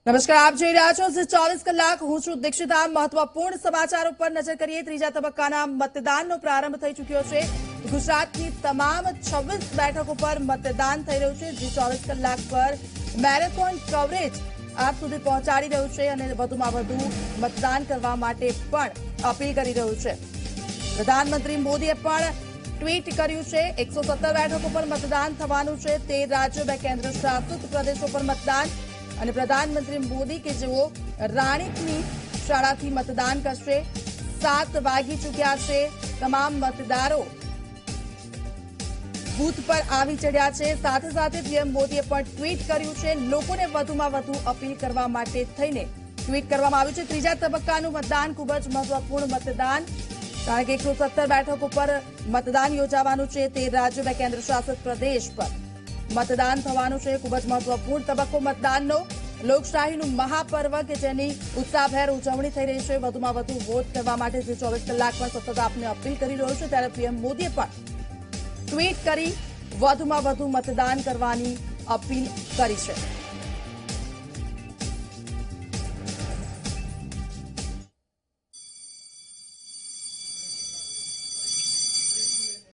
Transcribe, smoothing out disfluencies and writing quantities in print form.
નમસ્કાર, આપ જોઈ રહ્યા છો 24 કલાક. હું છું દીક્ષિતા. મહત્વપૂર્ણ સમાચારો પર નજર કરીએ. ત્રીજા તબક્કાના મતદાનનો પ્રારંભ થઈ ચૂક્યો છે. ગુજરાતની તમામ 26 બેઠકો પર મતદાન થઈ રહ્યું છે. 24 કલાક પર મેરેથોન કવરેજ આપ સુધી પહોંચાડી રહ્યું છે અને વધુમાં વધુ મતદાન કરવા માટે પણ અપીલ કરી રહ્યું છે. પ્રધાનમંત્રી મોદીએ પણ ટ્વીટ કર્યું છે. 117 બેઠકો પર મતદાન થવાનું છે. 13 રાજ્યો, 2 કેન્દ્ર શાસિત પ્રદેશો પર મતદાન. અને પ્રધાનમંત્રી મોદી કે જેઓ રાણીપની શાળાથી મતદાન કરશે. 7 વાગી ચૂક્યા છે. તમામ મતદારો બૂથ પર આવી ચડ્યા છે. સાથે સાથે પીએમ મોદીએ પણ ટ્વીટ કર્યું છે. લોકોને વધુમાં વધુ અપીલ કરવા માટે થઈને ટ્વીટ કરવામાં આવ્યું છે. ત્રીજા તબક્કાનું મતદાન ખૂબ જ મહત્વપૂર્ણ મતદાન, કારણ કે 117 બેઠકો પર મતદાન યોજાવાનું છે. 13 રાજ્યો, 2 કેન્દ્ર શાસિત પ્રદેશ પર મતદાન થવાનું છે. ખૂબ જ મહત્વપૂર્ણ તબક્કો મતદાનનો. લોકશાહીનું મહાપર્વ કે જેની ઉત્સાહભેર ઉજવણી થઈ રહી છે. વધુમાં વધુ વોટ કરવા માટે 24 કલાકમાં સતત આપને અપીલ કરી રહ્યો છે. ત્યારે પીએમ મોદીએ પણ ટ્વીટ કરી વધુમાં વધુ મતદાન કરવાની અપીલ કરી છે.